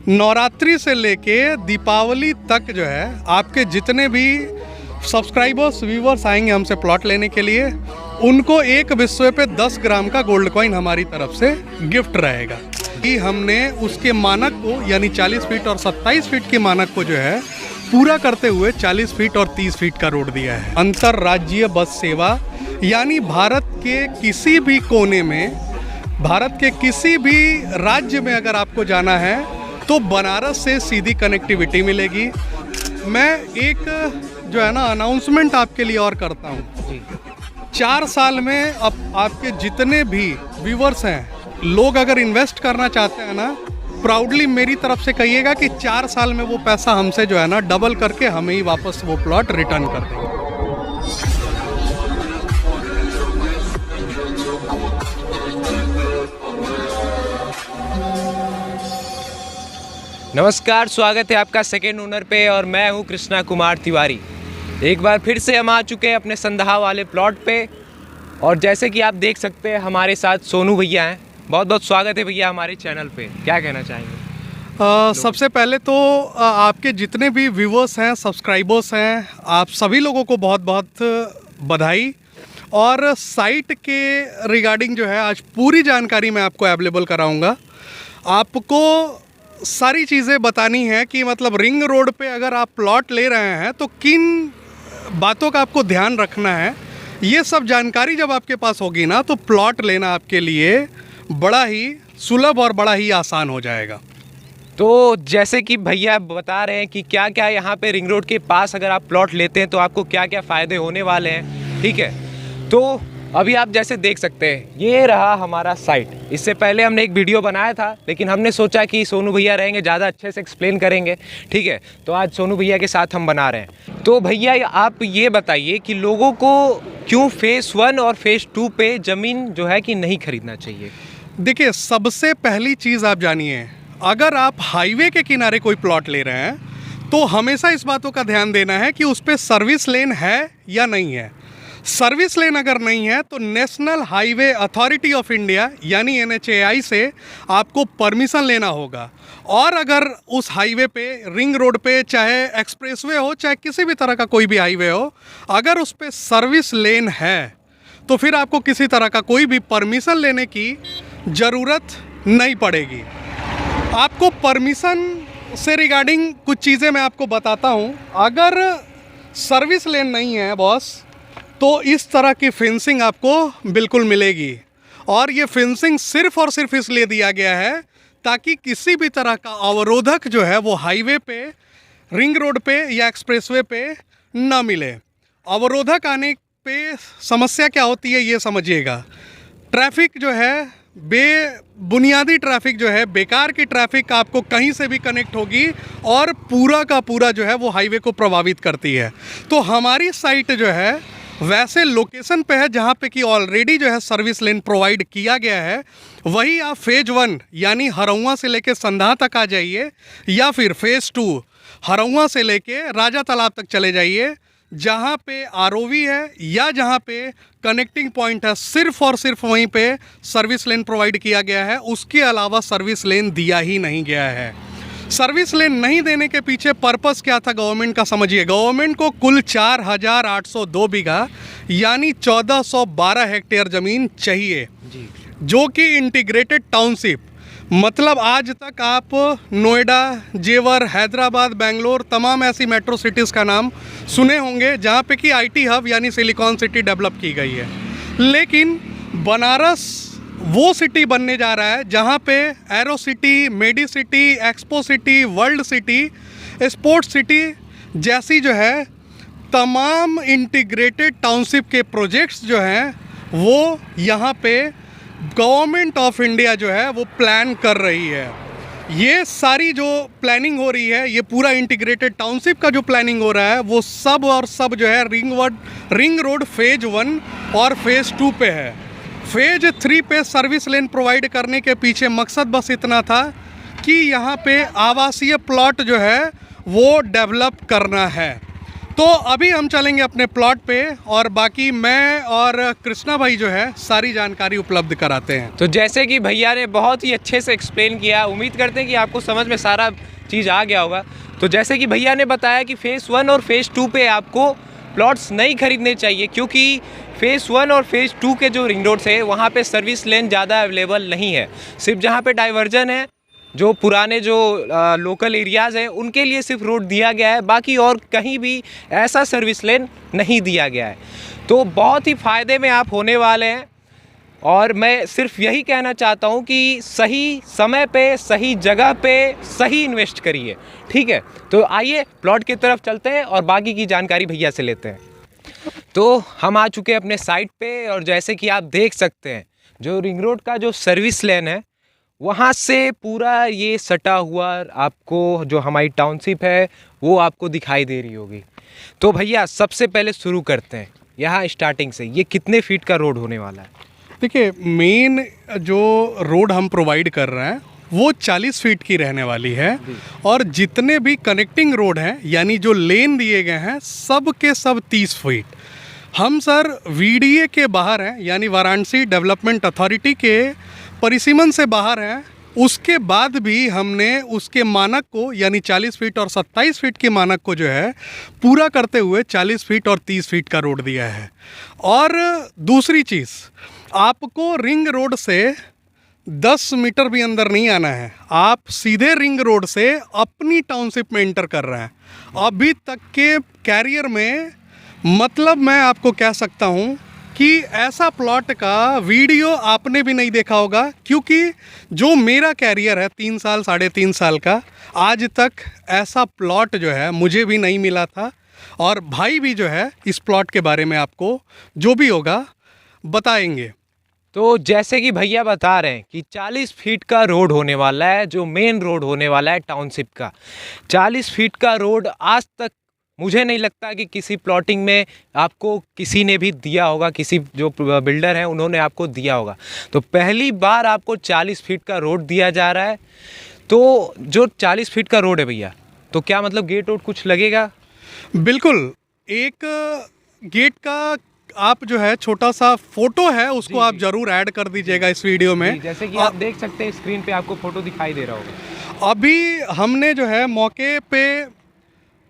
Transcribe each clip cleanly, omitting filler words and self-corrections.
नवरात्रि से लेके दीपावली तक जो है आपके जितने भी सब्सक्राइबर्स व्यूवर्स आएंगे हमसे प्लॉट लेने के लिए, उनको एक विश्व पे 10 ग्राम का गोल्ड कॉइन हमारी तरफ से गिफ्ट रहेगा। कि हमने उसके मानक को यानी 40 फीट और 27 फीट के मानक को जो है पूरा करते हुए 40 फीट और 30 फीट का रोड दिया है। अंतर्राज्यीय बस सेवा यानी भारत के किसी भी कोने में, भारत के किसी भी राज्य में अगर आपको जाना है तो बनारस से सीधी कनेक्टिविटी मिलेगी। मैं एक जो है ना अनाउंसमेंट आपके लिए और करता हूँ। 4 साल में अब आपके जितने भी व्यूवर्स हैं, लोग अगर इन्वेस्ट करना चाहते हैं ना, प्राउडली मेरी तरफ से कहिएगा कि 4 साल में वो पैसा हमसे जो है ना डबल करके हमें ही वापस वो प्लॉट रिटर्न कर देंगे। नमस्कार, स्वागत है आपका सेकेंड ओनर पे और मैं हूं कृष्णा कुमार तिवारी। एक बार फिर से हम आ चुके हैं अपने संदहा वाले प्लॉट पे और जैसे कि आप देख सकते हैं हमारे साथ सोनू भैया हैं। बहुत बहुत स्वागत है भैया हमारे चैनल पे। क्या कहना चाहेंगे? सबसे पहले तो आपके जितने भी व्यूवर्स हैं, सब्सक्राइबर्स हैं, आप सभी लोगों को बहुत बहुत बधाई। और साइट के रिगार्डिंग जो है आज पूरी जानकारी मैं आपको अवेलेबल कराऊंगा। आपको सारी चीज़ें बतानी है कि मतलब रिंग रोड पे अगर आप प्लॉट ले रहे हैं तो किन बातों का आपको ध्यान रखना है। ये सब जानकारी जब आपके पास होगी ना तो प्लॉट लेना आपके लिए बड़ा ही सुलभ और बड़ा ही आसान हो जाएगा। तो जैसे कि भैया बता रहे हैं कि क्या क्या यहाँ पे रिंग रोड के पास अगर आप प्लॉट लेते हैं तो आपको क्या क्या फ़ायदे होने वाले हैं, ठीक है। तो अभी आप जैसे देख सकते हैं ये रहा हमारा साइट। इससे पहले हमने एक वीडियो बनाया था लेकिन हमने सोचा कि सोनू भैया रहेंगे, ज़्यादा अच्छे से एक्सप्लेन करेंगे, ठीक है। तो आज सोनू भैया के साथ हम बना रहे हैं। तो भैया आप ये बताइए कि लोगों को क्यों फेज़ 1 और फेज़ 2 पे ज़मीन जो है कि नहीं खरीदना चाहिए? देखिए, सबसे पहली चीज़ आप जानिए, अगर आप हाईवे के किनारे कोई प्लॉट ले रहे हैं तो हमेशा इस बातों का ध्यान देना है कि उस पर सर्विस लेन है या नहीं है। सर्विस लेन अगर नहीं है तो national highway authority of India यानी NHAI से आपको परमिशन लेना होगा। और अगर उस हाईवे पे, रिंग रोड पे, चाहे एक्सप्रेसवे हो, चाहे किसी भी तरह का कोई भी हाईवे हो, अगर उस पर सर्विस लेन है तो फिर आपको किसी तरह का कोई भी परमिशन लेने की ज़रूरत नहीं पड़ेगी। आपको परमिशन से रिगार्डिंग कुछ चीज़ें मैं आपको बताता हूँ। अगर सर्विस लेन नहीं है बॉस, तो इस तरह की फेंसिंग आपको बिल्कुल मिलेगी। और ये फेंसिंग सिर्फ़ और सिर्फ इसलिए दिया गया है ताकि किसी भी तरह का अवरोधक जो है वो हाईवे पे, रिंग रोड पे या एक्सप्रेसवे पे ना मिले। अवरोधक आने पे समस्या क्या होती है ये समझिएगा। ट्रैफिक जो है, बुनियादी ट्रैफिक जो है, बेकार की ट्रैफिक आपको कहीं से भी कनेक्ट होगी और पूरा का पूरा जो है वो हाईवे को प्रभावित करती है। तो हमारी साइट जो है वैसे लोकेशन पे है जहाँ पे कि ऑलरेडी जो है सर्विस लेन प्रोवाइड किया गया है। वही आप फेज़ 1 यानी हरौआ से लेके संदहा तक आ जाइए, या फिर फेज़ 2 हरौआ से लेके राजा तालाब तक चले जाइए, जहाँ पे ROV है या जहाँ पे कनेक्टिंग पॉइंट है, सिर्फ़ और सिर्फ वहीं पे सर्विस लेन प्रोवाइड किया गया है। उसके अलावा सर्विस लेन दिया ही नहीं गया है। सर्विस लेन नहीं देने के पीछे पर्पस क्या था गवर्नमेंट का, समझिए। गवर्नमेंट को कुल 4802 बीघा यानी 1412 हेक्टेयर ज़मीन चाहिए जी, जो कि इंटीग्रेटेड टाउनशिप, मतलब आज तक आप नोएडा, जेवर, हैदराबाद, बेंगलोर, तमाम ऐसी मेट्रो सिटीज़ का नाम सुने होंगे जहाँ पे कि IT हब यानी सिलिकॉन सिटी डेवलप की गई है। लेकिन बनारस वो सिटी बनने जा रहा है जहाँ पे aero city, medi city, expo city, world city, sports city जैसी जो है तमाम इंटीग्रेटेड टाउनशिप के प्रोजेक्ट्स जो हैं वो यहाँ पे गवर्नमेंट ऑफ इंडिया जो है वो प्लान कर रही है। ये सारी जो प्लानिंग हो रही है, ये पूरा इंटीग्रेटेड टाउनशिप का जो प्लानिंग हो रहा है वो सब और सब जो है रिंग रोड फेज़ 1 और फेज़ 2 पे है। फेज़ 3 पे सर्विस लेन प्रोवाइड करने के पीछे मकसद बस इतना था कि यहाँ पे आवासीय प्लॉट जो है वो डेवलप करना है। तो अभी हम चलेंगे अपने प्लॉट पे और बाकी मैं और कृष्णा भाई जो है सारी जानकारी उपलब्ध कराते हैं। तो जैसे कि भैया ने बहुत ही अच्छे से एक्सप्लेन किया, उम्मीद करते हैं कि आपको समझ में सारा चीज़ आ गया होगा। तो जैसे कि भैया ने बताया कि फ़ेज़ 1 और फ़ेज़ 2 पे आपको प्लॉट्स नहीं खरीदने चाहिए, क्योंकि फ़ेज़ 1 और फ़ेज़ 2 के जो रिंग रोड्स है वहाँ पे सर्विस लेन ज़्यादा अवेलेबल नहीं है। सिर्फ जहाँ पे डाइवर्जन है, जो पुराने जो लोकल एरियाज़ हैं उनके लिए सिर्फ रोड दिया गया है, बाकी और कहीं भी ऐसा सर्विस लेन नहीं दिया गया है। तो बहुत ही फ़ायदे में आप होने वाले हैं और मैं सिर्फ यही कहना चाहता हूँ कि सही समय पे, सही जगह पे, सही इन्वेस्ट करिए। ठीक है, तो आइए प्लॉट की तरफ चलते हैं और बाकी की जानकारी भैया से लेते हैं। तो हम आ चुके हैं अपने साइट पे और जैसे कि आप देख सकते हैं जो रिंग रोड का जो सर्विस लेन है वहाँ से पूरा ये सटा हुआ आपको जो हमारी टाउनशिप है वो आपको दिखाई दे रही होगी। तो भैया सबसे पहले शुरू करते हैं यहाँ स्टार्टिंग से, ये कितने फीट का रोड होने वाला है? देखिए, मेन जो रोड हम प्रोवाइड कर रहे हैं वो 40 फीट की रहने वाली है और जितने भी कनेक्टिंग रोड हैं यानी जो लेन दिए गए हैं सब के सब 30 फीट। हम सर वीडीए के बाहर हैं, यानी वाराणसी डेवलपमेंट अथॉरिटी के परिसीमन से बाहर हैं। उसके बाद भी हमने उसके मानक को यानी 40 फीट और 27 फीट के मानक को जो है पूरा करते हुए 40 फीट और 30 फीट का रोड दिया है। और दूसरी चीज़, आपको रिंग रोड से 10 मीटर भी अंदर नहीं आना है, आप सीधे रिंग रोड से अपनी टाउनशिप में एंटर कर रहे हैं। अभी तक के कैरियर में मतलब मैं आपको कह सकता हूँ कि ऐसा प्लॉट का वीडियो आपने भी नहीं देखा होगा, क्योंकि जो मेरा कैरियर है 3 साल 3.5 साल का, आज तक ऐसा प्लॉट जो है मुझे भी नहीं मिला था। और भाई भी जो है इस प्लॉट के बारे में आपको जो भी होगा बताएंगे। तो जैसे कि भैया बता रहे हैं कि 40 फीट का रोड होने वाला है, जो मेन रोड होने वाला है टाउनशिप का। 40 फीट का रोड आज तक मुझे नहीं लगता कि किसी प्लॉटिंग में आपको किसी ने भी दिया होगा, किसी जो बिल्डर हैं उन्होंने आपको दिया होगा। तो पहली बार आपको 40 फीट का रोड दिया जा रहा है। तो जो 40 फीट का रोड है भैया, तो क्या मतलब गेट वोट कुछ लगेगा? बिल्कुल, एक गेट का आप जो है छोटा सा फोटो है उसको आप जरूर ऐड कर दीजिएगा इस वीडियो में। जैसे कि आप देख सकते हैं स्क्रीन पे आपको फोटो दिखाई दे रहा होगा। अभी हमने जो है मौके पे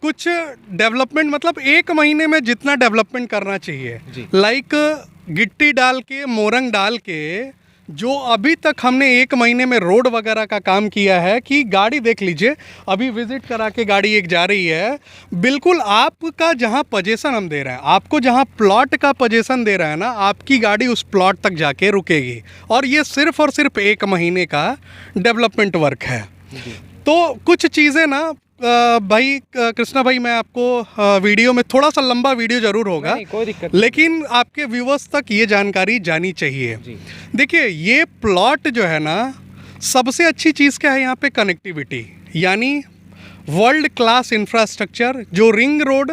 कुछ डेवलपमेंट, मतलब 1 महीने में जितना डेवलपमेंट करना चाहिए, लाइक गिट्टी डाल के, मोरंग डाल के, जो अभी तक हमने 1 महीने में रोड वगैरह का काम किया है कि गाड़ी देख लीजिए, अभी विजिट करा के गाड़ी एक जा रही है। बिल्कुल आपका जहां पोजीशन हम दे रहे हैं, आपको जहां प्लॉट का पोजीशन दे रहे हैं ना, आपकी गाड़ी उस प्लॉट तक जाके रुकेगी। और ये सिर्फ और सिर्फ 1 महीने का डेवलपमेंट वर्क है। तो कुछ चीज़ें ना भाई कृष्णा भाई, मैं आपको वीडियो में थोड़ा सा लंबा वीडियो जरूर होगा, कोई दिक्कत नहीं, लेकिन आपके व्यूवर्स तक ये जानकारी जानी चाहिए। देखिए, ये प्लॉट जो है ना, सबसे अच्छी चीज़ क्या है यहाँ पे? कनेक्टिविटी, यानी वर्ल्ड क्लास इंफ्रास्ट्रक्चर जो रिंग रोड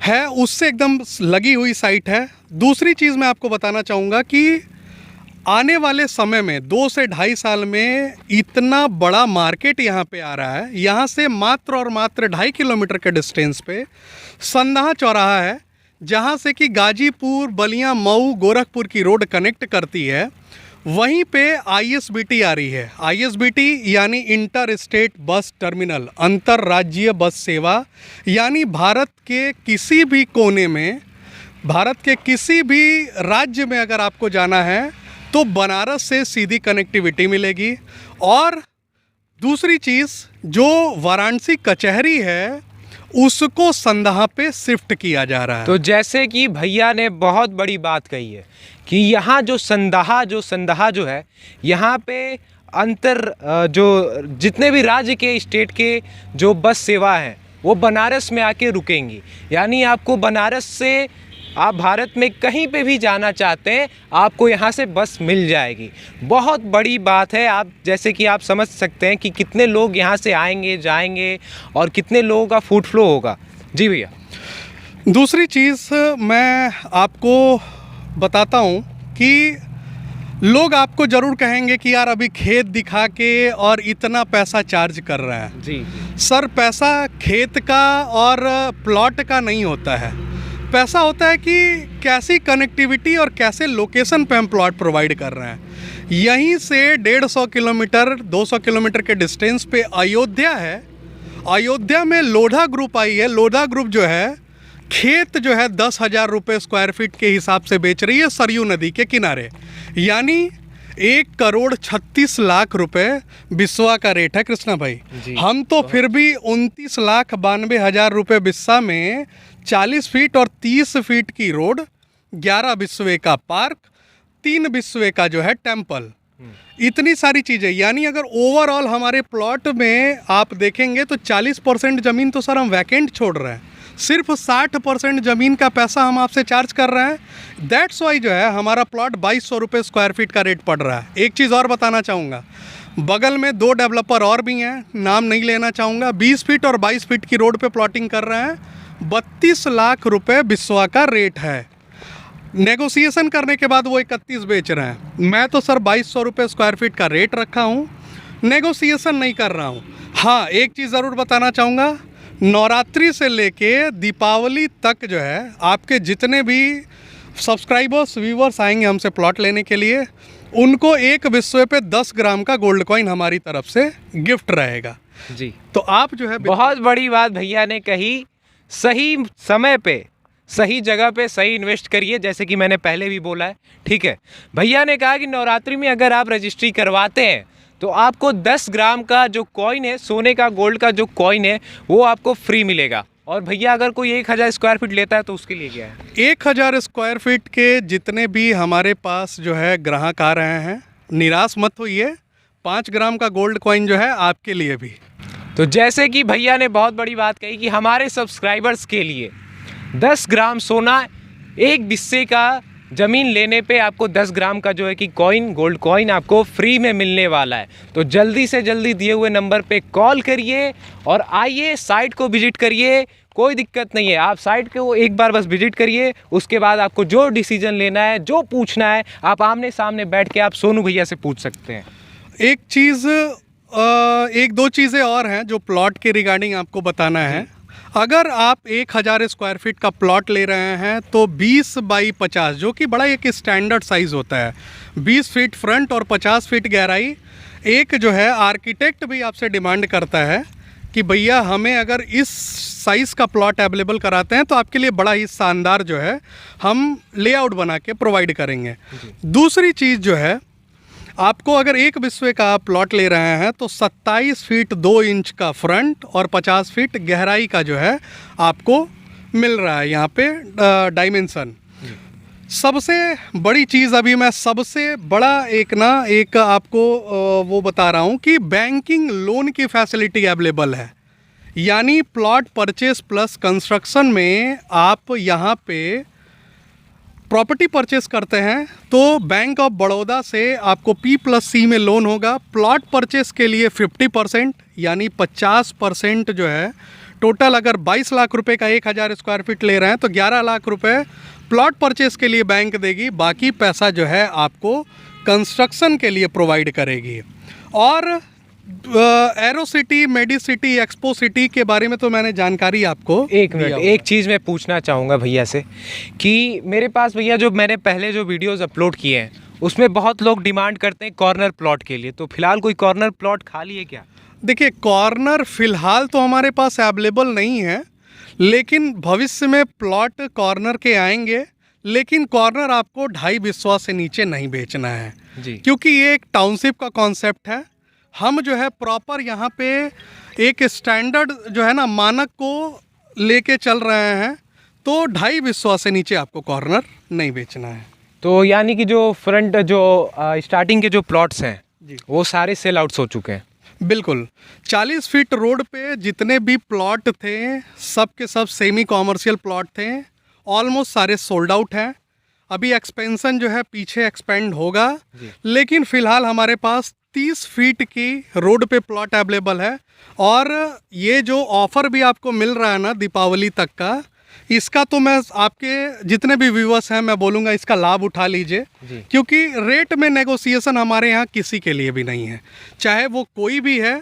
है उससे एकदम लगी हुई साइट है। दूसरी चीज़ मैं आपको बताना चाहूँगा कि आने वाले समय में 2 से 2.5 साल में इतना बड़ा मार्केट यहाँ पे आ रहा है। यहाँ से मात्र और मात्र 2.5 किलोमीटर के डिस्टेंस पे संदहा चौराहा है, जहाँ से कि गाजीपुर, बलिया, मऊ, गोरखपुर की रोड कनेक्ट करती है। वहीं पे ISBT आ रही है। ISBT यानी इंटर स्टेट बस टर्मिनल, अंतर्राज्यीय बस सेवा, यानी भारत के किसी भी कोने में, भारत के किसी भी राज्य में अगर आपको जाना है तो बनारस से सीधी कनेक्टिविटी मिलेगी। और दूसरी चीज़, जो वाराणसी कचहरी है उसको संदहा पे शिफ्ट किया जा रहा है। तो जैसे कि भैया ने बहुत बड़ी बात कही है कि यहाँ जो संदहा जो है, यहाँ पे जो जितने भी राज्य के, स्टेट के जो बस सेवा हैं वो बनारस में आके रुकेंगी। यानी आपको बनारस से, आप भारत में कहीं पे भी जाना चाहते हैं, आपको यहाँ से बस मिल जाएगी। बहुत बड़ी बात है। आप जैसे कि आप समझ सकते हैं कि कितने लोग यहाँ से आएंगे जाएंगे और कितने लोगों का फूड फ्लो होगा। जी भैया। दूसरी चीज़ मैं आपको बताता हूँ कि लोग आपको ज़रूर कहेंगे कि यार अभी खेत दिखा के और इतना पैसा चार्ज कर रहा है। जी सर, पैसा खेत का और प्लॉट का नहीं होता है। पैसा होता है कि कैसी कनेक्टिविटी और कैसे लोकेशन पे हम प्लॉट प्रोवाइड कर रहे हैं। यहीं से 150 किलोमीटर 200 किलोमीटर के डिस्टेंस पे अयोध्या है। अयोध्या में लोढ़ा ग्रुप आई है। लोढ़ा ग्रुप जो है खेत जो है 10,000 रुपये स्क्वायर फीट के हिसाब से बेच रही है सरयू नदी के किनारे, यानी 1,36,00,000 रुपए बिस्वा का रेट है कृष्णा भाई। हम तो फिर भी 29,92,000 रुपये बिस्सा में 40 फीट और 30 फीट की रोड, 11 बिस्वे का पार्क, 3 बिस्वे का जो है टेम्पल, इतनी सारी चीज़ें, यानी अगर ओवरऑल हमारे प्लॉट में आप देखेंगे तो 40% ज़मीन तो सर हम वैकेंट छोड़ रहे हैं। सिर्फ 60% ज़मीन का पैसा हम आपसे चार्ज कर रहे हैं। दैट्स वाई जो है हमारा प्लॉट 2,200 रुपये स्क्वायर फीट का रेट पड़ रहा है। एक चीज़ और बताना चाहूँगा, बगल में 2 डेवलपर और भी हैं, नाम नहीं लेना चाहूँगा, 20 फीट और 22 फीट की रोड पे प्लॉटिंग कर रहे हैं। 32 लाख रुपए बिस्वा का रेट है। नेगोशिएशन करने के बाद वो 31 बेच रहे हैं। मैं तो सर 2,200 रुपये स्क्वायर फीट का रेट रखा हूँ, नेगोशिएशन नहीं कर रहा हूँ। हाँ, एक चीज़ ज़रूर बताना चाहूँगा, नवरात्रि से लेके दीपावली तक जो है आपके जितने भी सब्सक्राइबर्स व्यूवर्स आएंगे हमसे प्लॉट लेने के लिए, उनको एक बिस्वे पे 10 ग्राम का गोल्ड कॉइन हमारी तरफ से गिफ्ट रहेगा। जी, तो आप जो है बहुत बड़ी बात भैया ने कही। सही समय पे सही जगह पे सही इन्वेस्ट करिए, जैसे कि मैंने पहले भी बोला है। ठीक है, भैया ने कहा कि नवरात्रि में अगर आप रजिस्ट्री करवाते हैं तो आपको 10 ग्राम का जो कॉइन है, सोने का गोल्ड का जो कॉइन है, वो आपको फ्री मिलेगा। और भैया अगर कोई 1,000 स्क्वायर फीट लेता है तो उसके लिए क्या है? 1,000 स्क्वायर फीट के जितने भी हमारे पास जो है ग्राहक आ रहे हैं, निराश मत होइए, 5 ग्राम का गोल्ड कॉइन जो है आपके लिए भी। तो जैसे कि भैया ने बहुत बड़ी बात कही कि हमारे सब्सक्राइबर्स के लिए 10 ग्राम सोना, एक बिस्से का ज़मीन लेने पे आपको 10 ग्राम का जो है कि कॉइन, गोल्ड कॉइन आपको फ्री में मिलने वाला है। तो जल्दी से जल्दी दिए हुए नंबर पे कॉल करिए और आइए, साइट को विजिट करिए। कोई दिक्कत नहीं है, आप साइट को एक बार बस विजिट करिए, उसके बाद आपको जो डिसीजन लेना है, जो पूछना है, आप आमने सामने बैठ के आप सोनू भैया से पूछ सकते हैं। एक दो चीज़ें और हैं जो प्लॉट के रिगार्डिंग आपको बताना है। अगर आप 1,000 स्क्वायर फीट का प्लॉट ले रहे हैं तो 20 बाई 50, जो कि बड़ा एक स्टैंडर्ड साइज़ होता है, 20 फीट फ्रंट और 50 फीट गहराई, एक जो है आर्किटेक्ट भी आपसे डिमांड करता है कि भैया हमें अगर इस साइज़ का प्लॉट अवेलेबल कराते हैं तो आपके लिए बड़ा ही शानदार जो है हम लेआउट बना के प्रोवाइड करेंगे। दूसरी चीज़ जो है, आपको अगर एक बिस्वे का आप प्लॉट ले रहे हैं तो 27 फीट 2 इंच का फ्रंट और 50 फीट गहराई का जो है आपको मिल रहा है यहाँ पे डायमेंशन। सबसे बड़ी चीज़, अभी मैं सबसे बड़ा एक आपको वो बता रहा हूँ कि बैंकिंग लोन की फैसिलिटी अवेलेबल है, यानी प्लॉट परचेस प्लस कंस्ट्रक्शन में आप यहाँ पे प्रॉपर्टी परचेस करते हैं तो बैंक ऑफ बड़ौदा से आपको P+C में लोन होगा। प्लॉट परचेस के लिए 50% यानी 50% जो है टोटल, अगर 22 लाख रुपए का 1,000 स्क्वायर फीट ले रहे हैं तो 11 लाख रुपए प्लॉट परचेस के लिए बैंक देगी, बाकी पैसा जो है आपको कंस्ट्रक्शन के लिए प्रोवाइड करेगी। और aero city, medi city, expo city के बारे में तो मैंने जानकारी आपको एक मिनट, एक चीज़ मैं पूछना चाहूँगा भैया से कि मेरे पास भैया जो मैंने पहले जो वीडियोस अपलोड किए हैं उसमें बहुत लोग डिमांड करते हैं कॉर्नर प्लॉट के लिए, तो फिलहाल कोई कॉर्नर प्लॉट खाली है क्या? देखिए, कॉर्नर फ़िलहाल तो हमारे पास अवेलेबल नहीं है, लेकिन भविष्य में प्लॉट कॉर्नर के आएंगे, लेकिन कॉर्नर आपको 2.5 बिस्वा से नीचे नहीं बेचना है जी, क्योंकि ये एक टाउनशिप का कॉन्सेप्ट है। हम जो है प्रॉपर यहाँ पे एक स्टैंडर्ड जो है ना मानक को लेके चल रहे हैं, तो 2.5 बिस्वा से नीचे आपको कॉर्नर नहीं बेचना है। तो यानी कि जो फ्रंट जो स्टार्टिंग के जो प्लॉट्स हैं वो सारे सेल आउट्स हो चुके हैं? बिल्कुल, 40 फीट रोड पे जितने भी प्लॉट थे सब के सब सेमी कॉमर्शियल प्लॉट थे, ऑलमोस्ट सारे सोल्ड आउट हैं। अभी एक्सपेंशन जो है पीछे एक्सपेंड होगा, लेकिन फ़िलहाल हमारे पास 30 फीट की रोड पे प्लॉट अवेलेबल है। और ये जो ऑफ़र भी आपको मिल रहा है ना दीपावली तक का, इसका तो मैं आपके जितने भी व्यूअर्स हैं मैं बोलूँगा इसका लाभ उठा लीजिए, जी। क्योंकि रेट में नेगोशिएशन हमारे यहाँ किसी के लिए भी नहीं है, चाहे वो कोई भी है,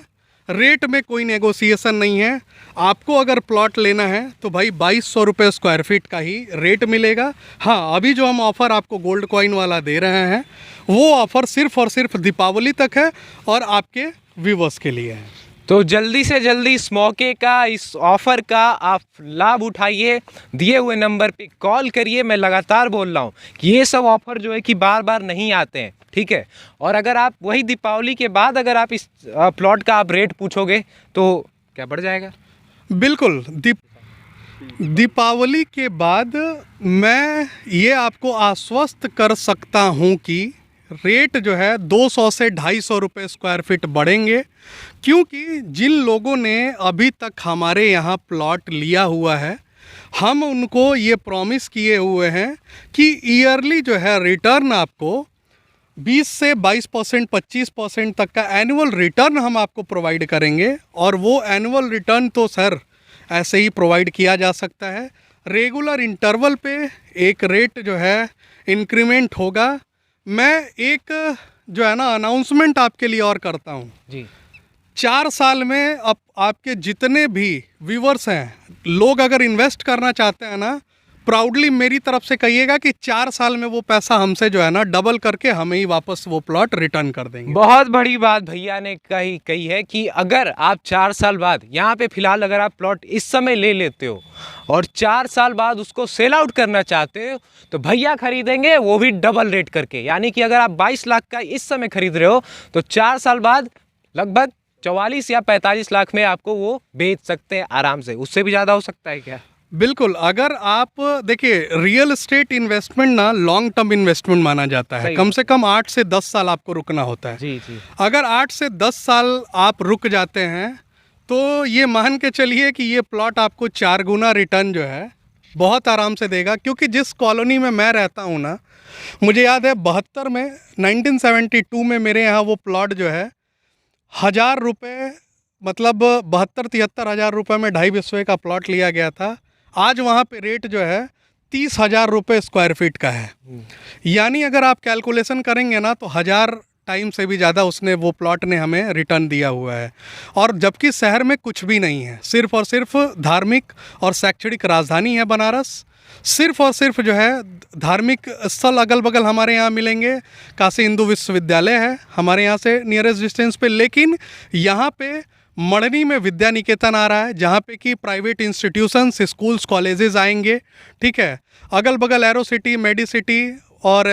रेट में कोई नेगोशिएशन नहीं है। आपको अगर प्लॉट लेना है तो भाई 2200 रुपये स्क्वायर फीट का ही रेट मिलेगा। हाँ, अभी जो हम ऑफ़र आपको गोल्ड कॉइन वाला दे रहे हैं वो ऑफ़र सिर्फ़ और सिर्फ दीपावली तक है और आपके व्यूअर्स के लिए है। तो जल्दी से जल्दी इस मौके का, इस ऑफ़र का आप लाभ उठाइए, दिए हुए नंबर पे कॉल करिए। मैं लगातार बोल रहा हूँ कि ये सब ऑफ़र जो है कि बार बार नहीं आते हैं, ठीक है। और अगर आप वही दीपावली के बाद अगर आप इस प्लॉट का आप रेट पूछोगे तो क्या बढ़ जाएगा? बिल्कुल, दीपावली के बाद मैं ये आपको आश्वस्त कर सकता हूँ कि रेट जो है 200 से 250 रुपये स्क्वायर फीट बढ़ेंगे, क्योंकि जिन लोगों ने अभी तक हमारे यहाँ प्लॉट लिया हुआ है हम उनको ये प्रॉमिस किए हुए हैं कि ईयरली जो है रिटर्न आपको 20 से 22%, 25% तक का एनुअल रिटर्न हम आपको प्रोवाइड करेंगे। और वो एनुअल रिटर्न तो सर ऐसे ही प्रोवाइड किया जा सकता है, रेगुलर इंटरवल पे एक रेट जो है इंक्रीमेंट होगा। मैं एक जो है ना अनाउंसमेंट आपके लिए और करता हूँ जी। 4 साल में अब आपके जितने भी व्यूवर्स हैं, लोग अगर इन्वेस्ट करना चाहते हैं ना, प्राउडली मेरी तरफ से कहिएगा कि 4 साल में वो पैसा हमसे जो है ना डबल करके हमें ही वापस वो प्लॉट रिटर्न कर देंगे। बहुत बड़ी बात भैया ने कही है कि अगर आप 4 साल बाद यहाँ पे फिलहाल अगर आप प्लॉट इस समय ले लेते हो और 4 साल बाद उसको सेल आउट करना चाहते हो तो भैया खरीदेंगे, वो भी डबल रेट करके। यानी कि अगर आप 22 लाख का इस समय खरीद रहे हो तो 4 साल बाद लगभग 44 या 45 लाख में आपको वो बेच सकते हैं आराम से। उससे भी ज़्यादा हो सकता है क्या? बिल्कुल, अगर आप देखिए रियल एस्टेट इन्वेस्टमेंट ना लॉन्ग टर्म इन्वेस्टमेंट माना जाता है, कम से कम 8 से 10 साल आपको रुकना होता है। जी जी। अगर 8 से 10 साल आप रुक जाते हैं तो ये मान के चलिए कि ये प्लॉट आपको 4 गुना रिटर्न जो है बहुत आराम से देगा। क्योंकि जिस कॉलोनी में मैं रहता हूँ ना, मुझे याद है 72 में 1972 में मेरे यहाँ वो प्लॉट जो है 1000 रुपये, मतलब 72-73 हज़ार रुपये में 2.5 बिस्वे का प्लॉट लिया गया था। आज वहाँ पे रेट जो है 30,000 रुपये स्क्वायर फीट का है। यानी अगर आप कैलकुलेशन करेंगे ना तो 1000 टाइम से भी ज़्यादा उसने वो प्लॉट ने हमें रिटर्न दिया हुआ है। और जबकि शहर में कुछ भी नहीं है, सिर्फ़ और सिर्फ धार्मिक और शैक्षणिक राजधानी है बनारस। सिर्फ़ और सिर्फ जो है धार्मिक स्थल अगल बगल हमारे यहाँ मिलेंगे। काशी हिंदू विश्वविद्यालय है हमारे यहाँ से नियरेस्ट डिस्टेंस पे, लेकिन यहाँ पे मढ़नी में विद्या निकेतन आ रहा है जहाँ पे कि प्राइवेट इंस्टीट्यूशंस, स्कूल्स, कॉलेजेस आएंगे, ठीक है। अगल बगल एरो सिटी, मेडी सिटी और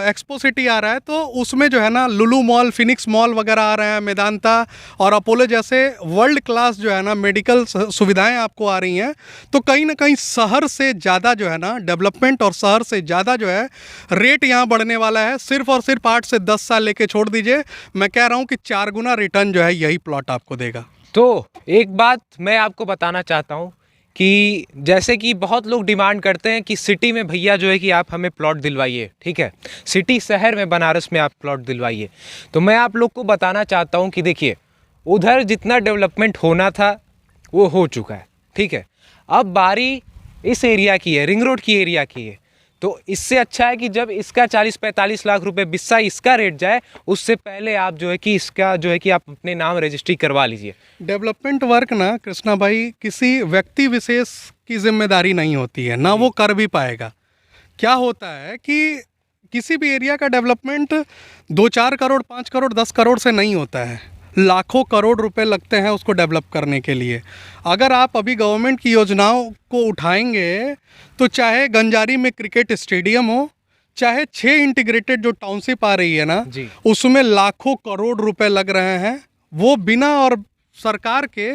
एक्सपो सिटी आ रहा है, तो उसमें जो है ना लुलु मॉल, फिनिक्स मॉल वगैरह आ रहे हैं, मेदांता और अपोलो जैसे वर्ल्ड क्लास जो है ना मेडिकल सुविधाएं आपको आ रही हैं। तो कहीं ना कहीं शहर से ज़्यादा जो है ना डेवलपमेंट और शहर से ज़्यादा जो है रेट यहाँ बढ़ने वाला है। सिर्फ और सिर्फ 8 से 10 साल लेके छोड़ दीजिए, मैं कह रहा हूँ कि 4 गुना रिटर्न जो है यही प्लॉट आपको देगा। तो एक बात मैं आपको बताना चाहता हूँ कि जैसे कि बहुत लोग डिमांड करते हैं कि सिटी में भैया जो है कि आप हमें प्लॉट दिलवाइए, ठीक है, सिटी शहर में बनारस में आप प्लॉट दिलवाइए। तो मैं आप लोग को बताना चाहता हूँ कि देखिए उधर जितना डेवलपमेंट होना था वो हो चुका है, ठीक है। अब बारी इस एरिया की है, रिंग रोड की एरिया की है। तो इससे अच्छा है कि जब इसका 40-45 लाख रुपए बिस्सा इसका रेट जाए, उससे पहले आप जो है कि इसका जो है कि आप अपने नाम रजिस्ट्री करवा लीजिए। डेवलपमेंट वर्क ना कृष्णा भाई किसी व्यक्ति विशेष की जिम्मेदारी नहीं होती है, ना वो कर भी पाएगा। क्या होता है कि किसी भी एरिया का डेवलपमेंट 2-4 करोड़, 5 करोड़, 10 करोड़ से नहीं होता है, लाखों करोड़ रुपए लगते हैं उसको डेवलप करने के लिए। अगर आप अभी गवर्नमेंट की योजनाओं को उठाएंगे तो चाहे गंजारी में क्रिकेट स्टेडियम हो, चाहे 6 इंटीग्रेटेड जो टाउनशिप आ रही है ना, उसमें लाखों करोड़ रुपए लग रहे हैं। वो बिना और सरकार के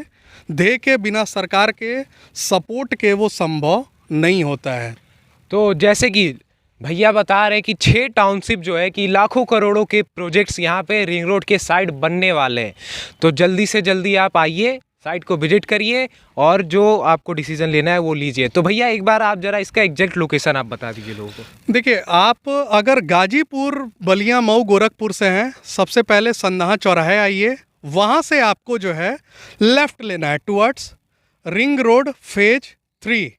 ध्येय के, बिना सरकार के सपोर्ट के वो संभव नहीं होता है। तो जैसे कि भैया बता रहे हैं कि 6 टाउनशिप जो है कि लाखों करोड़ों के प्रोजेक्ट्स यहाँ पे रिंग रोड के साइड बनने वाले हैं। तो जल्दी से जल्दी आप आइए, साइट को विजिट करिए और जो आपको डिसीजन लेना है वो लीजिए। तो भैया एक बार आप ज़रा इसका एग्जैक्ट लोकेशन आप बता दीजिए लोगों को। देखिए, आप अगर गाजीपुर, बलिया, मऊ, गोरखपुर से हैं, सबसे पहले संदहा चौराहे आइए। वहाँ से आपको जो है लेफ़्ट लेना है towards ring road phase 3।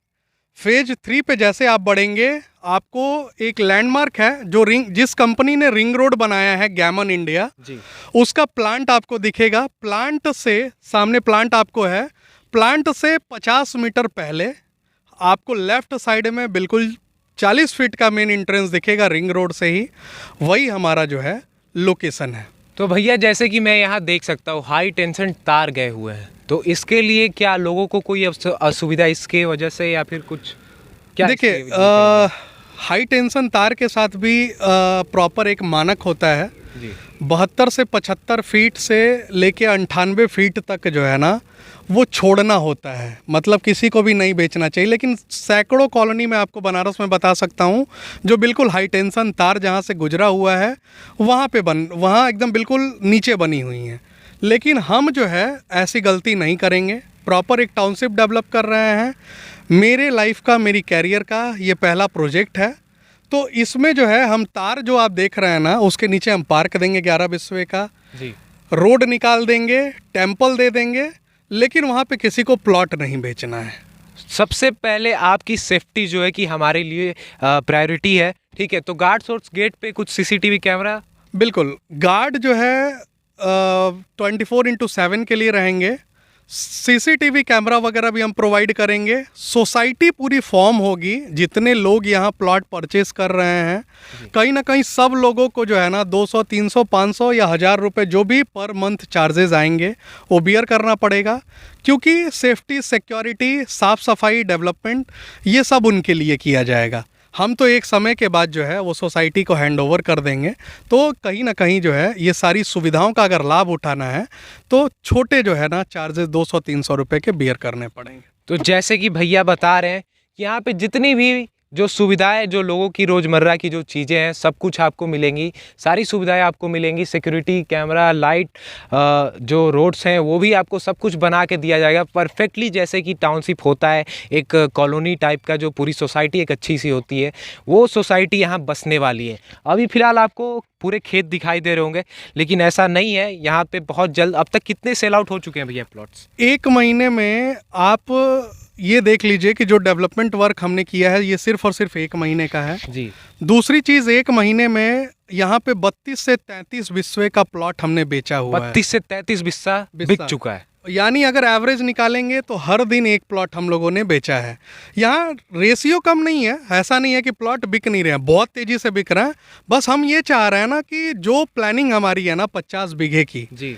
Phase 3 पे जैसे आप बढ़ेंगे, आपको एक लैंडमार्क है जो जिस कंपनी ने रिंग रोड बनाया है, गैमन इंडिया जी। उसका प्लांट आपको दिखेगा। प्लांट से सामने प्लांट आपको है, प्लांट से 50 मीटर पहले आपको लेफ्ट साइड में बिल्कुल 40 फीट का मेन एंट्रेंस दिखेगा रिंग रोड से ही, वही हमारा जो है लोकेशन है। तो भैया जैसे कि मैं यहाँ देख सकता हूँ हाई टेंशन तार गए हुए हैं, तो इसके लिए क्या लोगों को कोई असुविधा इसके वजह से या फिर कुछ क्या? देखिए, हाई टेंशन तार के साथ भी प्रॉपर एक मानक होता है जी। 72 से 75 फीट से लेके 98 फीट तक जो है ना वो छोड़ना होता है, मतलब किसी को भी नहीं बेचना चाहिए। लेकिन सैकड़ों कॉलोनी में आपको बनारस में बता सकता हूँ जो बिल्कुल हाई टेंशन तार जहाँ से गुजरा हुआ है वहाँ एकदम बिल्कुल नीचे बनी हुई हैं। लेकिन हम जो है ऐसी गलती नहीं करेंगे, प्रॉपर एक टाउनशिप डेवलप कर रहे हैं। मेरे लाइफ का, मेरी कैरियर का ये पहला प्रोजेक्ट है, तो इसमें जो है हम तार जो आप देख रहे हैं ना उसके नीचे हम पार्क देंगे 11 बिस्वे का जी। रोड निकाल देंगे, टेम्पल दे देंगे, लेकिन वहाँ पे किसी को प्लॉट नहीं बेचना है। सबसे पहले आपकी सेफ्टी जो है कि हमारे लिए प्रायोरिटी है, ठीक है। तो गार्ड सोर्स गेट पे कुछ सीसीटीवी कैमरा? बिल्कुल, गार्ड जो है 24/7 के लिए रहेंगे। सीसीटीवी कैमरा वगैरह भी हम प्रोवाइड करेंगे। सोसाइटी पूरी फॉर्म होगी, जितने लोग यहाँ प्लॉट परचेस कर रहे हैं कहीं ना कहीं सब लोगों को जो है ना 200, 300, 500 या 1000 रुपये जो भी पर मंथ चार्जेस आएंगे वो बियर करना पड़ेगा, क्योंकि सेफ्टी, सिक्योरिटी, साफ़ सफाई, डेवलपमेंट ये सब उनके लिए किया जाएगा। हम तो एक समय के बाद जो है वो सोसाइटी को हैंड ओवर कर देंगे। तो कहीं ना कहीं जो है ये सारी सुविधाओं का अगर लाभ उठाना है तो छोटे जो है ना चार्जेस 200-300 रुपये के बियर करने पड़ेंगे। तो जैसे कि भैया बता रहे हैं कि यहाँ पे जितनी भी जो सुविधाएं, जो लोगों की रोज़मर्रा की जो चीज़ें हैं सब कुछ आपको मिलेंगी, सारी सुविधाएं आपको मिलेंगी। सिक्योरिटी कैमरा, लाइट, जो रोड्स हैं वो भी आपको सब कुछ बना के दिया जाएगा परफेक्टली, जैसे कि टाउनशिप होता है एक कॉलोनी टाइप का, जो पूरी सोसाइटी एक अच्छी सी होती है, वो सोसाइटी यहाँ बसने वाली है। अभी फ़िलहाल आपको पूरे खेत दिखाई दे रहे होंगे, लेकिन ऐसा नहीं है, यहाँ पे बहुत जल्द। अब तक कितने सेल आउट हो चुके हैं भैया प्लॉट्स? 1 महीने में आप ये देख लीजिए कि जो डेवलपमेंट वर्क हमने किया है ये सिर्फ और सिर्फ 1 महीने का है जी। दूसरी चीज़, 1 महीने में यहाँ पे 32 से 33 बिस्वे का प्लॉट हमने बेचा हुआ है। 32 से 33 बिस्सा बिक चुका है, यानी अगर एवरेज निकालेंगे तो हर दिन एक प्लॉट हम लोगों ने बेचा है। यहाँ रेशियो कम नहीं है, ऐसा नहीं है कि प्लॉट बिक नहीं रहे हैं, बहुत तेज़ी से बिक रहा है। बस हम ये चाह रहे हैं ना कि जो प्लानिंग हमारी है ना 50 बीघे की जी,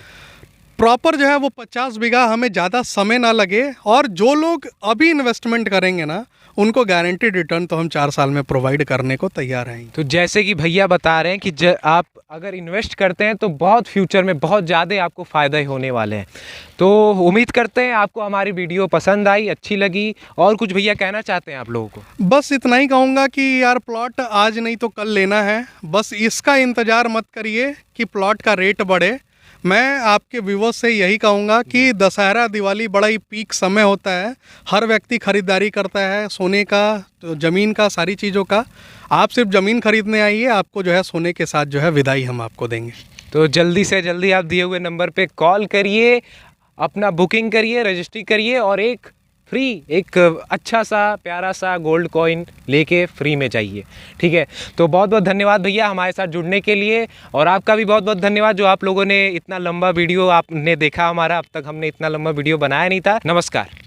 प्रॉपर जो है वो 50 बीघा हमें ज़्यादा समय ना लगे, और जो लोग अभी इन्वेस्टमेंट करेंगे ना उनको गारंटीड रिटर्न तो हम 4 साल में प्रोवाइड करने को तैयार हैं। तो जैसे कि भैया बता रहे हैं कि आप अगर इन्वेस्ट करते हैं तो बहुत फ्यूचर में बहुत ज़्यादा आपको फ़ायदे होने वाले हैं। तो उम्मीद करते हैं आपको हमारी वीडियो पसंद आई, अच्छी लगी। और कुछ भैया कहना चाहते हैं आप लोगों को? बस इतना ही कहूँगा कि यार प्लॉट आज नहीं तो कल लेना है, बस इसका इंतज़ार मत करिए कि प्लॉट का रेट बढ़े। मैं आपके व्यूवर्स से यही कहूँगा कि दशहरा, दिवाली बड़ा ही पीक समय होता है, हर व्यक्ति ख़रीदारी करता है सोने का, तो ज़मीन का, सारी चीज़ों का। आप सिर्फ ज़मीन खरीदने आइए, आपको जो है सोने के साथ जो है विदाई हम आपको देंगे। तो जल्दी से जल्दी आप दिए हुए नंबर पे कॉल करिए, अपना बुकिंग करिए, रजिस्ट्री करिए, और एक अच्छा सा प्यारा सा गोल्ड कॉइन लेके फ्री में जाइए, ठीक है। तो बहुत बहुत धन्यवाद भैया हमारे साथ जुड़ने के लिए, और आपका भी बहुत बहुत धन्यवाद जो आप लोगों ने इतना लंबा वीडियो आपने देखा हमारा। अब तक हमने इतना लंबा वीडियो बनाया नहीं था। नमस्कार।